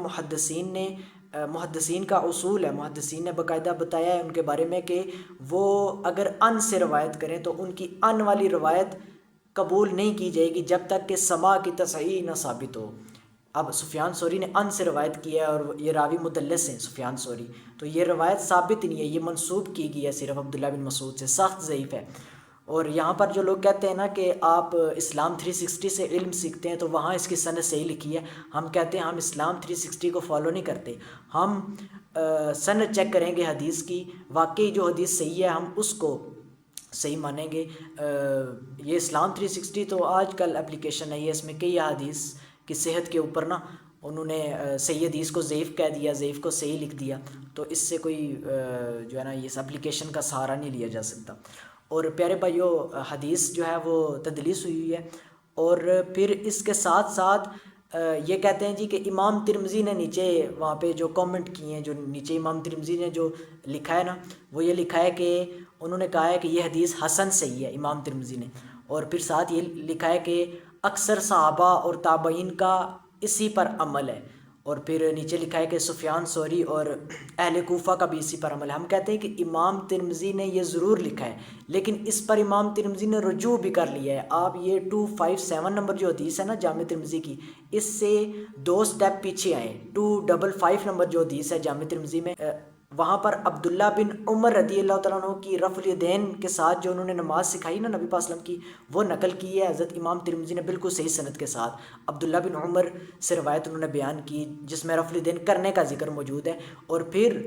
محدثین کا اصول ہے، محدثین نے باقاعدہ بتایا ہے ان کے بارے میں کہ وہ اگر ان سے روایت کریں تو ان کی ان والی روایت قبول نہیں کی جائے گی جب تک کہ سماع کی تصحیح نہ ثابت ہو۔ اب سفیان ثوری نے ان سے روایت کی ہے اور یہ راوی مدلس ہیں سفیان ثوری، تو یہ روایت ثابت نہیں ہے، یہ منسوب کی گئی ہے صرف عبداللہ بن مسعود سے، سخت ضعیف ہے۔ اور یہاں پر جو لوگ کہتے ہیں نا کہ آپ اسلام 360 سے علم سیکھتے ہیں تو وہاں اس کی سند صحیح لکھی ہے، ہم کہتے ہیں ہم اسلام 360 کو فالو نہیں کرتے، ہم سند چیک کریں گے حدیث کی، واقعی جو حدیث صحیح ہے ہم اس کو صحیح مانیں گے۔ یہ اسلام 360 تو آج کل اپلیکیشن ہے، یہ اس میں کئی حدیث کی صحت کے اوپر نا انہوں نے صحیح حدیث کو ضعیف کہہ دیا، ضعیف کو صحیح لکھ دیا، تو اس سے کوئی جو ہے نا اس اپلیکیشن کا سہارا نہیں لیا جا سکتا۔ اور پیارے بھائیو حدیث جو ہے وہ تدلیس ہوئی ہے، اور پھر اس کے ساتھ ساتھ یہ کہتے ہیں جی کہ امام ترمذی نے نیچے وہاں پہ جو کامنٹ کیے ہیں، جو نیچے امام ترمذی نے جو لکھا ہے نا وہ یہ لکھا ہے کہ انہوں نے کہا ہے کہ یہ حدیث حسن صحیح ہے امام ترمذی نے، اور پھر ساتھ یہ لکھا ہے کہ اکثر صحابہ اور تابعین کا اسی پر عمل ہے، اور پھر نیچے لکھا ہے کہ سفیان ثوری اور اہل کوفہ کا بھی اسی پر عمل ہے۔ ہم کہتے ہیں کہ امام ترمذی نے یہ ضرور لکھا ہے لیکن اس پر امام ترمذی نے رجوع بھی کر لیا ہے۔ آپ یہ 257 نمبر جو حدیث ہے نا جامع ترمذی کی، اس سے 2 سٹیپ پیچھے آئیں، 255 نمبر جو حدیث ہے جامع ترمذی میں، وہاں پر عبداللہ بن عمر رضی اللہ تعالیٰ عنہ کی رفع الیدین کے ساتھ جو انہوں نے نماز سکھائی نا نبی پاک صلی اللہ علیہ وسلم کی، وہ نقل کی ہے حضرت امام ترمذی نے بالکل صحیح سند کے ساتھ، عبداللہ بن عمر سے روایت انہوں نے بیان کی جس میں رفع الیدین کرنے کا ذکر موجود ہے۔ اور پھر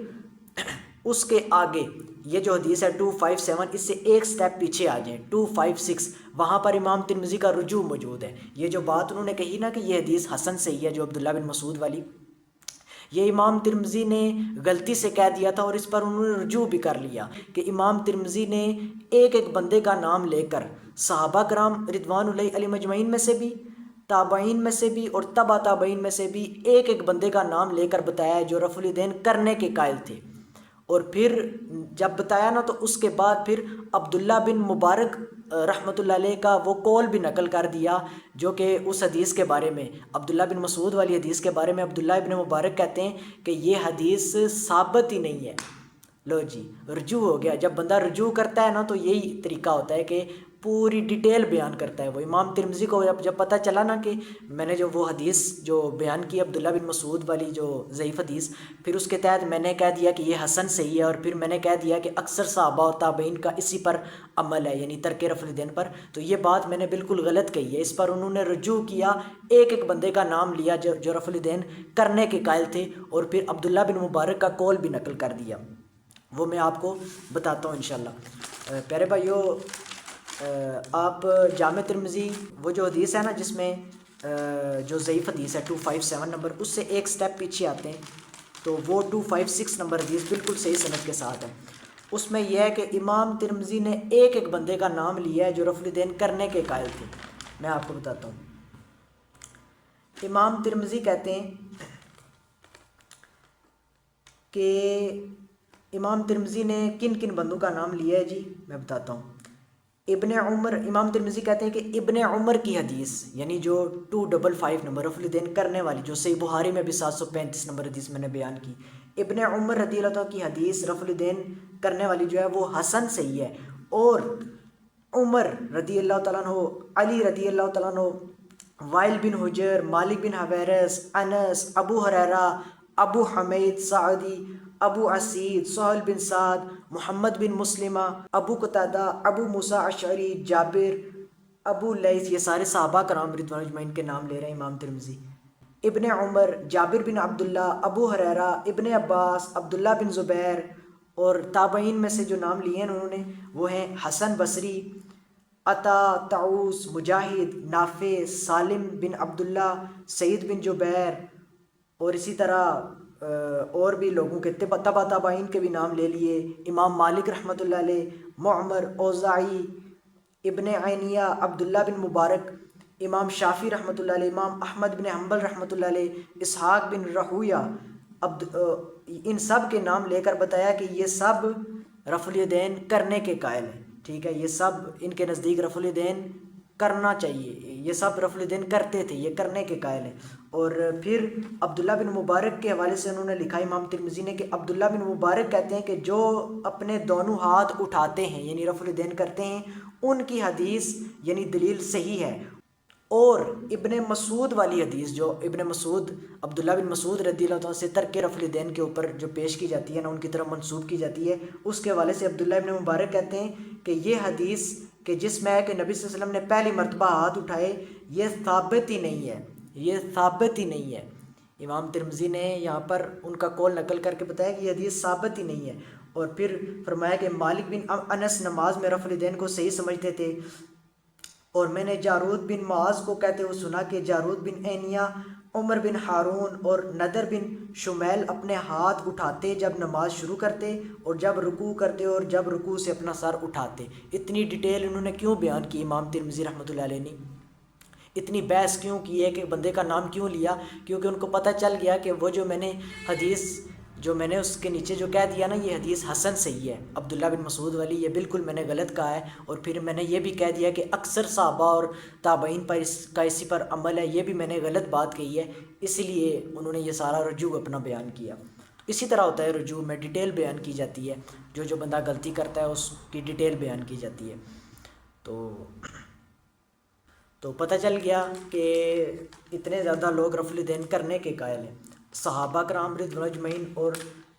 اس کے آگے یہ جو حدیث ہے 257، اس سے ایک سٹیپ پیچھے آ جائیں 256، وہاں پر امام ترمذی کا رجوع موجود ہے۔ یہ جو بات انہوں نے کہی نا کہ یہ حدیث حسن صحیح ہے جو عبداللہ بن مسعود والی، یہ امام ترمذی نے غلطی سے کہہ دیا تھا، اور اس پر انہوں نے رجوع بھی کر لیا کہ امام ترمذی نے ایک ایک بندے کا نام لے کر صحابہ کرام رضوان اللہ علیہم اجمعین میں سے بھی، تابعین میں سے بھی، اور تبع تابعین میں سے بھی ایک ایک بندے کا نام لے کر بتایا ہے جو رفع الیدین کرنے کے قائل تھے۔ اور پھر جب بتایا نا تو اس کے بعد پھر عبداللہ بن مبارک رحمۃ اللہ علیہ کا وہ قول بھی نقل کر دیا، جو کہ اس حدیث کے بارے میں عبداللہ بن مسعود والی حدیث کے بارے میں عبداللہ بن مبارک کہتے ہیں کہ یہ حدیث ثابت ہی نہیں ہے۔ لو جی، رجوع ہو گیا۔ جب بندہ رجوع کرتا ہے نا تو یہی طریقہ ہوتا ہے کہ پوری ڈیٹیل بیان کرتا ہے وہ۔ امام ترمذی کو جب پتہ چلا نا کہ میں نے جو وہ حدیث جو بیان کی عبداللہ بن مسعود والی جو ضعیف حدیث، پھر اس کے تحت میں نے کہہ دیا کہ یہ حسن صحیح ہے، اور پھر میں نے کہہ دیا کہ اکثر صحابہ اور تابعین کا اسی پر عمل ہے، یعنی ترک رفع الیدین پر، تو یہ بات میں نے بالکل غلط کہی ہے۔ اس پر انہوں نے رجوع کیا، ایک ایک بندے کا نام لیا جو رفع الیدین کرنے کے قائل تھے، اور پھر عبداللہ بن مبارک کا قول بھی نقل کر دیا۔ وہ میں آپ کو بتاتا ہوں انشاءاللہ۔ پیارے بھائیو، آپ جامع ترمذی وہ جو حدیث ہے نا جس میں جو ضعیف حدیث ہے 257 نمبر، اس سے ایک سٹیپ پیچھے آتے ہیں تو وہ 256 نمبر حدیث بالکل صحیح سند کے ساتھ ہے۔ اس میں یہ ہے کہ امام ترمذی نے ایک ایک بندے کا نام لیا ہے جو رفع الیدین کرنے کے قائل تھے۔ میں آپ کو بتاتا ہوں۔ امام ترمذی کہتے ہیں کہ امام ترمذی نے کن کن بندوں کا نام لیا ہے، جی میں بتاتا ہوں۔ ابن عمر، امام ترمذی کہتے ہیں کہ ابن عمر کی حدیث، یعنی جو 255 نمبر رفع الیدین کرنے والی، جو صحیح بخاری میں بھی 735 نمبر حدیث میں نے بیان کی، ابن عمر رضی اللہ عنہ کی حدیث رفع الیدین کرنے والی جو ہے وہ حسن صحیح ہے۔ اور عمر رضی اللہ تعالیٰ عنہ، علی رضی اللہ تعالیٰ عنہ، وائل بن حجر، مالک بن حویرث، انس، ابو ہریرہ، ابو حمید سعدی، ابو اسید، سہل بن سعد، محمد بن مسلمہ، ابو قتادہ، ابو موسیٰ اشعری، جابر، ابو لیث، یہ سارے صحابہ کرام رضوان اجمعین کے نام لے رہے ہیں امام ترمذی۔ ابن عمر، جابر بن عبداللہ، ابو ہریرہ، ابن عباس، عبداللہ بن زبیر، اور تابعین میں سے جو نام لیے ہیں انہوں نے وہ ہیں حسن بصری، عطا، طاؤس، مجاہد، نافع، سالم بن عبداللہ، سعید بن جبیر، اور اسی طرح اور بھی لوگوں کے تبع تابعین کے بھی نام لے لیے، امام مالک رحمۃ اللہ علیہ، معمر، اوزاعی، ابن عینیہ، عبداللہ بن مبارک، امام شافعی رحمۃ اللہ علیہ، امام احمد بن حنبل رحمۃ اللہ علیہ، اسحاق بن راہویہ، ان سب کے نام لے کر بتایا کہ یہ سب رفع الیدین کرنے کے قائل ہیں۔ ٹھیک ہے، یہ سب ان کے نزدیک رفع الیدین کرنا چاہیے، یہ سب رفع الیدین کرتے تھے، یہ کرنے کے قائل ہیں۔ اور پھر عبداللہ بن مبارک کے حوالے سے انہوں نے لکھا امام ترمذی نے کہ عبداللہ بن مبارک کہتے ہیں کہ جو اپنے دونوں ہاتھ اٹھاتے ہیں یعنی رفع الیدین کرتے ہیں، ان کی حدیث یعنی دلیل صحیح ہے۔ اور ابن مسعود والی حدیث، جو ابن مسعود عبداللہ بن مسعود رضی اللہ عنہ سے ترک رفع الیدین کے اوپر جو پیش کی جاتی ہے نا، ان کی طرف منسوب کی جاتی ہے، اس کے حوالے سے عبداللہ بن مبارک کہتے ہیں کہ یہ حدیث کہ جس میں ہے کہ نبی صلی اللہ علیہ وسلم نے پہلی مرتبہ ہاتھ اٹھائے، یہ ثابت ہی نہیں ہے، یہ ثابت ہی نہیں ہے۔ امام ترمذی نے یہاں پر ان کا قول نقل کر کے بتایا کہ یہ حدیث ثابت ہی نہیں ہے۔ اور پھر فرمایا کہ مالک بن انس نماز میں رفع الیدین کو صحیح سمجھتے تھے، اور میں نے جارود بن معاذ کو کہتے ہوئے سنا کہ جارود بن عینیہ، عمر بن ہارون اور ندر بن شمیل اپنے ہاتھ اٹھاتے جب نماز شروع کرتے، اور جب رکوع کرتے، اور جب رکوع سے اپنا سر اٹھاتے۔ اتنی ڈیٹیل انہوں نے کیوں بیان کی امام ترمذی رحمۃ اللہ علیہ نے؟ اتنی بحث کیوں کی ہے کہ بندے کا نام کیوں لیا؟ کیونکہ ان کو پتہ چل گیا کہ وہ جو میں نے حدیث جو میں نے اس کے نیچے جو کہہ دیا نا یہ حدیث حسن صحیح ہے عبداللہ بن مسعود والی، یہ بالکل میں نے غلط کہا ہے۔ اور پھر میں نے یہ بھی کہہ دیا کہ اکثر صحابہ اور تابعین پر اسی پر عمل ہے، یہ بھی میں نے غلط بات کہی ہے، اسی لیے انہوں نے یہ سارا رجوع اپنا بیان کیا۔ اسی طرح ہوتا ہے رجوع میں ڈیٹیل بیان کی جاتی ہے، جو بندہ غلطی کرتا ہے اس کی ڈیٹیل بیان کی جاتی ہے۔ تو پتہ چل گیا کہ اتنے زیادہ لوگ رفع الیدین کرنے کے قائل ہیں، صحابہ کرام رضوان اجمعین اور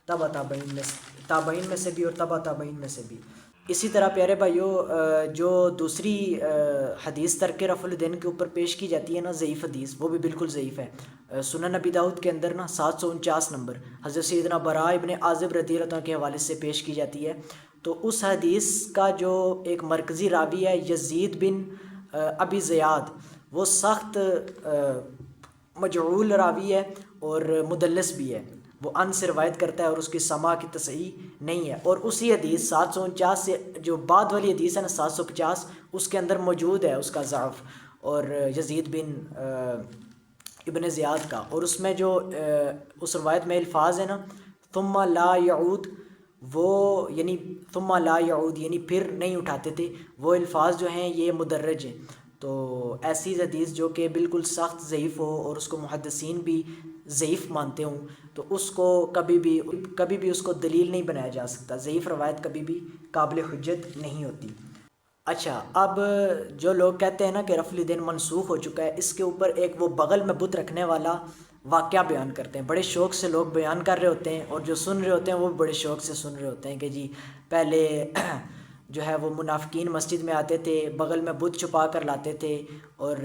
تبع تابعین میں سے بھی اور تبع تابعین میں سے بھی۔ اسی طرح پیارے بھائیو، جو دوسری حدیث ترک رفع الیدین کے اوپر پیش کی جاتی ہے نا ضعیف حدیث، وہ بھی بالکل ضعیف ہے۔ سنن نبی داؤد کے اندر نا 749 نمبر حضرت سیدنا براء ابن عازب رضی اللہ عنہ کے حوالے سے پیش کی جاتی ہے۔ تو اس حدیث کا جو ایک مرکزی راوی ہے یزید بن ابی زیاد، وہ سخت مجعول راوی ہے اور مدلس بھی ہے، وہ ان سے روایت کرتا ہے اور اس کی سما کی تصحیح نہیں ہے۔ اور اسی حدیث 749 سے جو بعد والی حدیث ہے نا 750، اس کے اندر موجود ہے اس کا ضعف اور یزید بن ابن زیاد کا، اور اس میں جو اس روایت میں الفاظ ہے نا ثم لا یعود، وہ یعنی ثم لا یعود یعنی پھر نہیں اٹھاتے تھے، وہ الفاظ جو ہیں یہ مدرج ہیں۔ تو ایسی حدیث جو کہ بالکل سخت ضعیف ہو اور اس کو محدثین بھی ضعیف مانتے ہوں، تو اس کو کبھی بھی اس کو دلیل نہیں بنایا جا سکتا، ضعیف روایت کبھی بھی قابل حجت نہیں ہوتی۔ اچھا، اب جو لوگ کہتے ہیں نا کہ رفع الیدین منسوخ ہو چکا ہے، اس کے اوپر ایک وہ بغل میں بت رکھنے والا واقعہ بیان کرتے ہیں، بڑے شوق سے لوگ بیان کر رہے ہوتے ہیں، اور جو سن رہے ہوتے ہیں وہ بھی بڑے شوق سے سن رہے ہوتے ہیں کہ جی پہلے جو ہے وہ منافقین مسجد میں آتے تھے، بغل میں بت چھپا کر لاتے تھے، اور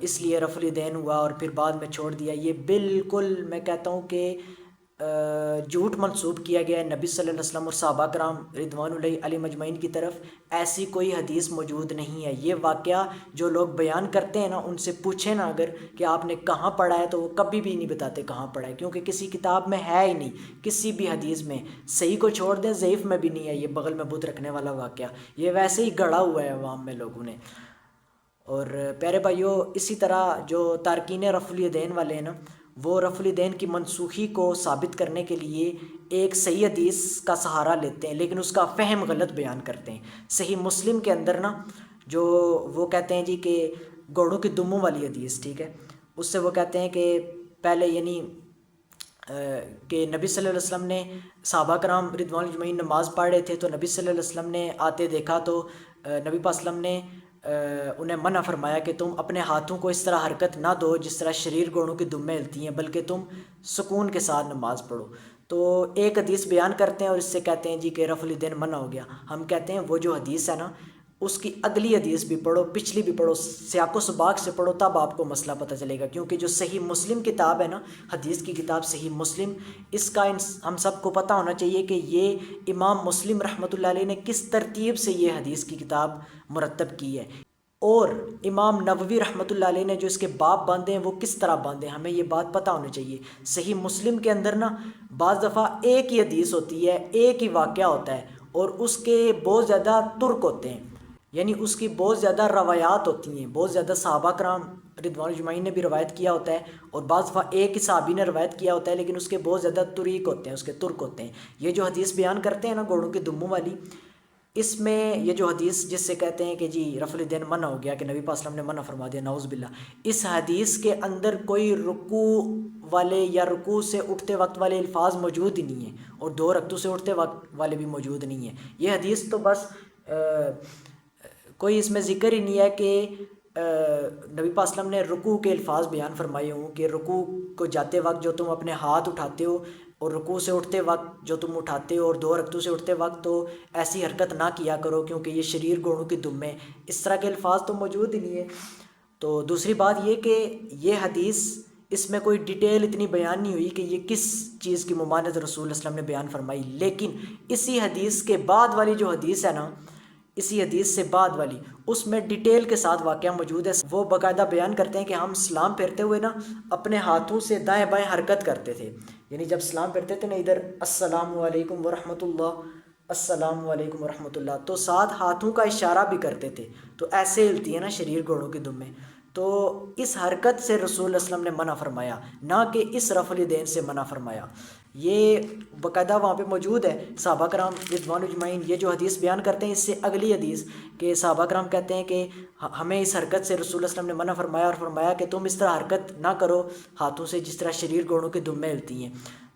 اس لیے رفع الیدین ہوا اور پھر بعد میں چھوڑ دیا۔ یہ بالکل میں کہتا ہوں کہ جھوٹ منسوب کیا گیا ہے نبی صلی اللہ علیہ وسلم اور صحابہ کرام رضوان اللہ علیہ مجمعین کی طرف، ایسی کوئی حدیث موجود نہیں ہے۔ یہ واقعہ جو لوگ بیان کرتے ہیں نا، ان سے پوچھیں نا اگر کہ آپ نے کہاں پڑھا ہے، تو وہ کبھی بھی نہیں بتاتے کہاں پڑھا ہے، کیونکہ کسی کتاب میں ہے ہی نہیں، کسی بھی حدیث میں۔ صحیح کو چھوڑ دیں، ضعیف میں بھی نہیں ہے یہ بغل میں بت رکھنے والا واقعہ، یہ ویسے ہی گڑا ہوا ہے عوام میں لوگوں نے۔ اور پیارے بھائیوں، اسی طرح جو تارکین رفع الیدین والے ہیں نا، وہ رفع الیدین کی منسوخی کو ثابت کرنے کے لیے ایک صحیح حدیث کا سہارا لیتے ہیں، لیکن اس کا فہم غلط بیان کرتے ہیں۔ صحیح مسلم کے اندر نا جو وہ کہتے ہیں جی کہ گھوڑوں کی دموں والی حدیث، ٹھیک ہے، اس سے وہ کہتے ہیں کہ پہلے یعنی کہ نبی صلی اللہ علیہ وسلم نے صحابہ کرام رضوان اجمعین نماز پڑھ رہے تھے، تو نبی صلی اللہ علیہ وسلم نے آتے دیکھا تو نبی پاک صلی اللہ علیہ وسلم نے انہیں منع فرمایا کہ تم اپنے ہاتھوں کو اس طرح حرکت نہ دو جس طرح شریر گھوڑوں کی دمیں ہلتی ہیں، بلکہ تم سکون کے ساتھ نماز پڑھو۔ تو ایک حدیث بیان کرتے ہیں اور اس سے کہتے ہیں جی کہ رفع الیدین منع ہو گیا۔ ہم کہتے ہیں وہ جو حدیث ہے نا، اس کی اگلی حدیث بھی پڑھو، پچھلی بھی پڑھو، سیاق و سباق سے پڑھو، تب آپ کو مسئلہ پتہ چلے گا، کیونکہ جو صحیح مسلم کتاب ہے نا، حدیث کی کتاب صحیح مسلم، اس کا ہم سب کو پتہ ہونا چاہیے کہ یہ امام مسلم رحمۃ اللہ علیہ نے کس ترتیب سے یہ حدیث کی کتاب مرتب کی ہے، اور امام نووی رحمۃ اللہ علیہ نے جو اس کے باب باندھے ہیں وہ کس طرح باندھے ہیں، ہمیں یہ بات پتہ ہونی چاہیے۔ صحیح مسلم کے اندر نا بعض دفعہ ایک ہی حدیث ہوتی ہے، ایک ہی واقعہ ہوتا ہے، اور اس کے بہت زیادہ ترک ہوتے ہیں، یعنی اس کی بہت زیادہ روایات ہوتی ہیں، بہت زیادہ صحابہ کرام رضوان اجمعین نے بھی روایت کیا ہوتا ہے، اور بعض دفعہ ایک ہی صحابی نے روایت کیا ہوتا ہے، لیکن اس کے بہت زیادہ طریق ہوتے ہیں، اس کے ترک ہوتے ہیں۔ یہ جو حدیث بیان کرتے ہیں نا گھوڑوں کی دموں والی، اس میں یہ جو حدیث جس سے کہتے ہیں کہ جی رفع الیدین منع ہو گیا، کہ نبی پاک صلی اللہ علیہ وسلم نے منع فرما دیا، نعوذ باللہ، اس حدیث کے اندر کوئی رکوع والے یا رکوع سے اٹھتے وقت والے الفاظ موجود ہی نہیں ہیں، اور دو رکعتوں سے اٹھتے وقت والے بھی موجود نہیں ہیں۔ یہ حدیث تو بس کوئی اس میں ذکر ہی نہیں ہے کہ نبی پاک صلی اللہ علیہ وسلم نے رکوع کے الفاظ بیان فرمائے ہوں کہ رکوع کو جاتے وقت جو تم اپنے ہاتھ اٹھاتے ہو، اور رکوع سے اٹھتے وقت جو تم اٹھاتے ہو، اور دو رکعتوں سے اٹھتے وقت تو ایسی حرکت نہ کیا کرو کیونکہ یہ شریر گھوڑوں کی دم ہے، اس طرح کے الفاظ تو موجود ہی نہیں ہے۔ تو دوسری بات یہ کہ یہ حدیث اس میں کوئی ڈیٹیل اتنی بیان نہیں ہوئی کہ یہ کس چیز کی ممانعت رسول اللہ صلی اللہ علیہ وسلم نے بیان فرمائی، لیکن اسی حدیث کے بعد والی جو حدیث ہے نا، اسی حدیث سے بعد والی، اس میں ڈیٹیل کے ساتھ واقعہ موجود ہے۔ وہ باقاعدہ بیان کرتے ہیں کہ ہم سلام پھیرتے ہوئے نا اپنے ہاتھوں سے دائیں بائیں حرکت کرتے تھے، یعنی جب سلام پھیرتے تھے نا ادھر السلام علیکم ورحمۃ اللہ، السلام علیکم ورحمۃ اللہ، تو ساتھ ہاتھوں کا اشارہ بھی کرتے تھے، تو ایسے ہلتی ہے نا شریر گھوڑوں کی دمیں، تو اس حرکت سے رسول اللہ صلی اللہ علیہ وسلم نے منع فرمایا، نہ کہ اس رفع الیدین سے منع فرمایا۔ یہ باقاعدہ وہاں پہ موجود ہے۔ صحابہ کرام رضوان اجمعین یہ جو حدیث بیان کرتے ہیں، اس سے اگلی حدیث کہ صحابہ کرام کہتے ہیں کہ ہمیں اس حرکت سے رسول اللہ صلی اللہ علیہ وسلم نے منع فرمایا، اور فرمایا کہ تم اس طرح حرکت نہ کرو ہاتھوں سے جس طرح شریر گھوڑوں کی دمیں ہلتی ہیں۔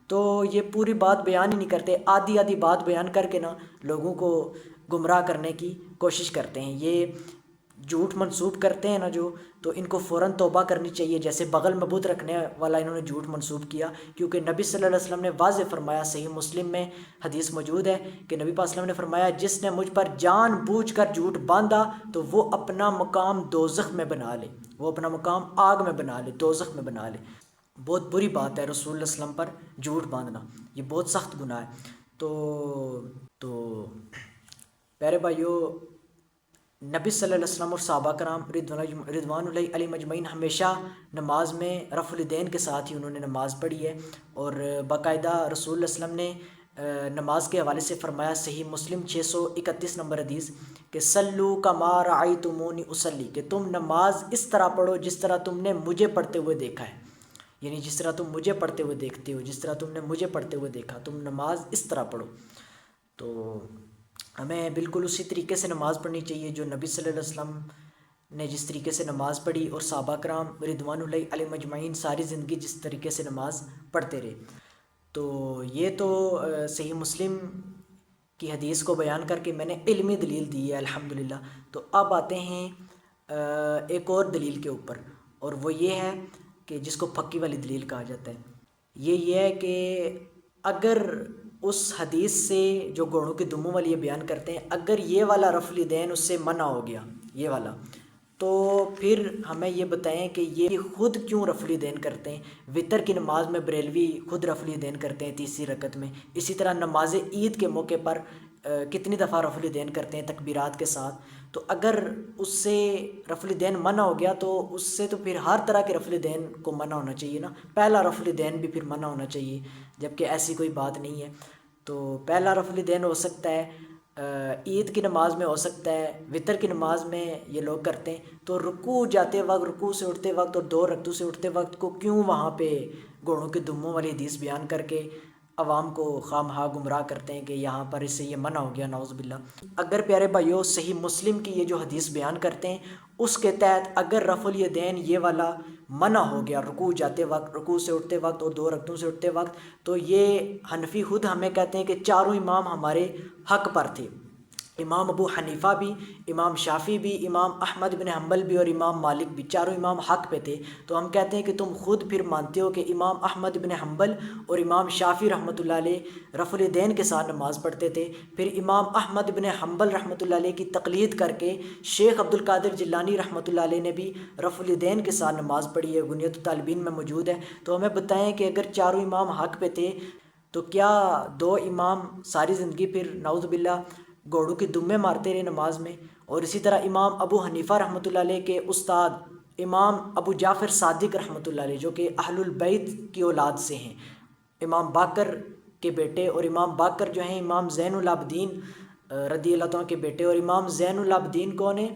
تو یہ پوری بات بیان ہی نہیں کرتے، آدھی آدھی بات بیان کر کے نا لوگوں کو گمراہ کرنے کی کوشش کرتے ہیں۔ یہ جھوٹ منسوب کرتے ہیں نا جو، تو ان کو فوراً توبہ کرنی چاہیے، جیسے بغل میں بت رکھنے والا انہوں نے جھوٹ منسوب کیا، کیونکہ نبی صلی اللہ علیہ وسلم نے واضح فرمایا، صحیح مسلم میں حدیث موجود ہے کہ نبی پاک صلی اللہ علیہ وسلم نے فرمایا، جس نے مجھ پر جان بوجھ کر جھوٹ باندھا تو وہ اپنا مقام دوزخ میں بنا لے، وہ اپنا مقام آگ میں بنا لے، دوزخ میں بنا لے۔ بہت بری بات ہے رسول اللہ صلی اللہ علیہ وسلم پر جھوٹ باندھنا، یہ بہت سخت گناہ ہے۔ تو پیارے بھائیوں، نبی صلی اللہ علیہ وسلم اور صحابہ کرام رضوان اللہ علیہ مجمعین ہمیشہ نماز میں رفع الیدین کے ساتھ ہی انہوں نے نماز پڑھی ہے، اور باقاعدہ رسول اللہ علیہ وسلم نے نماز کے حوالے سے فرمایا، صحیح مسلم 631 نمبر حدیث، کہ سلو کما رأیتمونی اصلی، کہ تم نماز اس طرح پڑھو جس طرح تم نے مجھے پڑھتے ہوئے دیکھا ہے، یعنی جس طرح تم مجھے پڑھتے ہوئے دیکھتے ہو، جس طرح تم نے مجھے پڑھتے ہوئے دیکھا، تم نماز اس طرح پڑھو۔ تو ہمیں بالکل اسی طریقے سے نماز پڑھنی چاہیے جو نبی صلی اللہ علیہ وسلم نے جس طریقے سے نماز پڑھی، اور صحابہ کرام رضوان اللہ علیہ مجمعین ساری زندگی جس طریقے سے نماز پڑھتے رہے۔ تو یہ تو صحیح مسلم کی حدیث کو بیان کر کے میں نے علمی دلیل دی ہے الحمدللہ۔ تو اب آتے ہیں ایک اور دلیل کے اوپر، اور وہ یہ ہے کہ جس کو پھکی والی دلیل کہا جاتا ہے۔ یہ ہے کہ اگر اس حدیث سے جو گھوڑوں کے دموں والی یہ بیان کرتے ہیں، اگر یہ والا رفع الیدین اس سے منع ہو گیا، یہ والا، تو پھر ہمیں یہ بتائیں کہ یہ خود کیوں رفع الیدین کرتے ہیں۔ وطر کی نماز میں بریلوی خود رفع الیدین کرتے ہیں تیسری رکعت میں، اسی طرح نماز عید کے موقع پر کتنی دفعہ رفع الیدین کرتے ہیں تکبیرات کے ساتھ۔ تو اگر اس سے رفع الیدین منع ہو گیا تو اس سے تو پھر ہر طرح کے رفع الیدین کو منع ہونا چاہیے نا، پہلا رفع الیدین بھی پھر منع ہونا چاہیے، جبکہ ایسی کوئی بات نہیں ہے۔ تو پہلا رفع الیدین ہو سکتا ہے عید کی نماز میں، ہو سکتا ہے وطر کی نماز میں یہ لوگ کرتے ہیں۔ تو رکوع جاتے وقت، رکوع سے اٹھتے وقت اور دو رکعتوں سے اٹھتے وقت کو کیوں وہاں پہ گھوڑوں کے دموں والی حدیث بیان کر کے عوام کو خواہ گمراہ کرتے ہیں کہ یہاں پر اس سے یہ منع ہو گیا، نعوذ باللہ۔ اگر پیارے بھائیوں صحیح مسلم کی یہ جو حدیث بیان کرتے ہیں اس کے تحت اگر رفع الیدین یہ والا منع ہو گیا رکوع جاتے وقت، رکوع سے اٹھتے وقت اور دو رکعتوں سے اٹھتے وقت، تو یہ حنفی خود ہمیں کہتے ہیں کہ چاروں امام ہمارے حق پر تھے، امام ابو حنیفہ بھی، امام شافعی بھی، امام احمد بن حنبل بھی، اور امام مالک بھی، چاروں امام حق پہ تھے۔ تو ہم کہتے ہیں کہ تم خود پھر مانتے ہو کہ امام احمد بن حنبل اور امام شافعی رحمۃ اللہ علیہ رفع الیدین کے ساتھ نماز پڑھتے تھے، پھر امام احمد بن حنبل رحمۃ اللہ علیہ کی تقلید کر کے شیخ عبد القادر جیلانی رحمۃ اللہ علیہ نے بھی رفع الیدین کے ساتھ نماز پڑھی ہے، غنیۃ الطالبین میں موجود ہے۔ تو ہمیں بتائیں کہ اگر چاروں امام حق پہ تھے تو کیا دو امام ساری زندگی پھر نعوذ باللہ گھوڑوں کی دمے مارتے رہے نماز میں؟ اور اسی طرح امام ابو حنیفہ رحمۃ اللہ علیہ کے استاد امام ابو جعفر صادق رحمۃ اللہ علیہ جو کہ اہل البیت کی اولاد سے ہیں، امام باقر کے بیٹے، اور امام باقر جو ہیں امام زین العابدین رضی اللہ تعالیٰ کے بیٹے، اور امام زین العابدین کون ہیں؟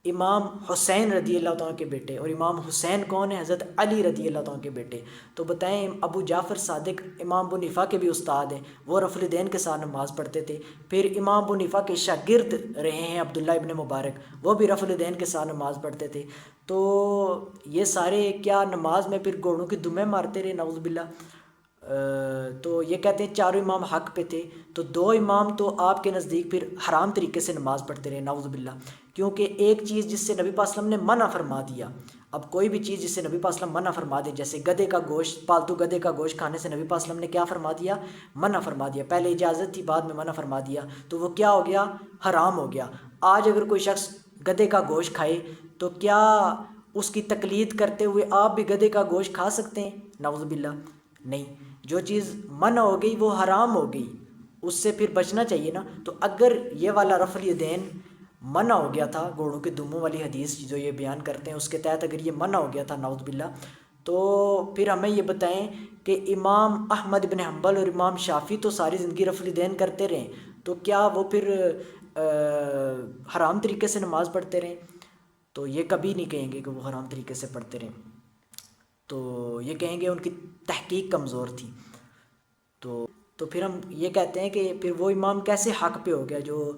امام حسین رضی اللہ تعالیٰ کے بیٹے، اور امام حسین کون ہیں؟ حضرت علی رضی اللہ تعالیٰ کے بیٹے۔ تو بتائیں ابو جعفر صادق امام ابو حنیفہ کے بھی استاد ہیں، وہ رفع الیدین کے ساتھ نماز پڑھتے تھے۔ پھر امام ابو حنیفہ کے شاگرد رہے ہیں عبداللہ ابن مبارک، وہ بھی رفع الیدین کے ساتھ نماز پڑھتے تھے۔ تو یہ سارے کیا نماز میں پھر گھوڑوں کی دمیں مارتے رہے؟ نعوذ باللہ۔ تو یہ کہتے ہیں چاروں امام حق پہ تھے، تو دو امام تو آپ کے نزدیک پھر حرام طریقے سے نماز پڑھتے رہے، نعوذ باللہ۔ کیونکہ ایک چیز جس سے نبی پاک صلی اللہ علیہ وسلم نے منع فرما دیا، اب کوئی بھی چیز جس سے نبی پاک صلی اللہ علیہ وسلم منع فرما دے، جیسے گدھے کا گوشت، پالتو گدھے کا گوشت کھانے سے نبی پاک صلی اللہ علیہ وسلم نے کیا فرما دیا؟ منع فرما دیا۔ پہلے اجازت تھی، بعد میں منع فرما دیا، تو وہ کیا ہو گیا؟ حرام ہو گیا۔ آج اگر کوئی شخص گدھے کا گوشت کھائے تو کیا اس کی تقلید کرتے ہوئے آپ بھی گدھے کا گوشت کھا سکتے ہیں؟ نعوذ باللہ نہیں۔ جو چیز منع ہو گئی وہ حرام ہو گئی، اس سے پھر بچنا چاہیے نا۔ تو اگر یہ والا رفع الیدین منع ہو گیا تھا، گھوڑوں کے دموں والی حدیث جو یہ بیان کرتے ہیں اس کے تحت اگر یہ منع ہو گیا تھا نعوذ باللہ، تو پھر ہمیں یہ بتائیں کہ امام احمد بن حنبل اور امام شافعی تو ساری زندگی رفع الیدین کرتے رہے، تو کیا وہ پھر حرام طریقے سے نماز پڑھتے رہے؟ تو یہ کبھی نہیں کہیں گے کہ وہ حرام طریقے سے پڑھتے رہیں، تو یہ کہیں گے ان کی تحقیق کمزور تھی۔ تو پھر ہم یہ کہتے ہیں کہ پھر وہ امام کیسے حق پہ ہو گیا جو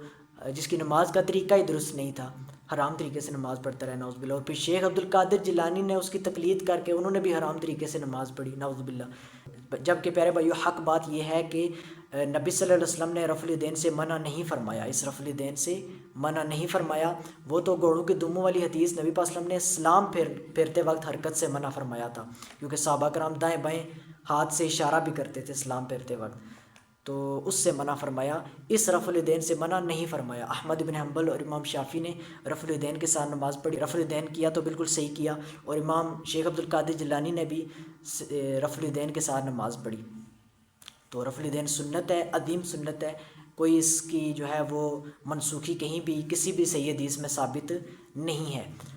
جس کی نماز کا طریقہ ہی درست نہیں تھا، حرام طریقے سے نماز پڑھتا رہا، نعوذ باللہ۔ اور پھر شیخ عبد القادر جیلانی نے اس کی تقلید کر کے انہوں نے بھی حرام طریقے سے نماز پڑھی، نعوذ باللہ۔ جبکہ پیارے بھائیو حق بات یہ ہے کہ نبی صلی اللہ علیہ وسلم نے رفع الیدین سے منع نہیں فرمایا، اس رفع الیدین سے منع نہیں فرمایا۔ وہ تو گھوڑوں کے دموں والی حدیث نبی پاک صلی اللہ علیہ وسلم نے سلام پھیرتے وقت حرکت سے منع فرمایا تھا، کیونکہ صحابہ کرام دائیں بائیں ہاتھ سے اشارہ بھی کرتے تھے سلام پھیرتے وقت، تو اس سے منع فرمایا، اس رفع الیدین سے منع نہیں فرمایا۔ احمد بن حنبل اور امام شافعی نے رفع الیدین کے ساتھ نماز پڑھی، رفع الیدین کیا تو بالکل صحیح کیا، اور امام شیخ عبد القادر جیلانی نے بھی رفع الیدین کے ساتھ نماز پڑھی۔ تو رفع الیدین سنت ہے، عظیم سنت ہے، کوئی اس کی جو ہے وہ منسوخی کہیں بھی کسی بھی صحیح حدیث میں ثابت نہیں ہے۔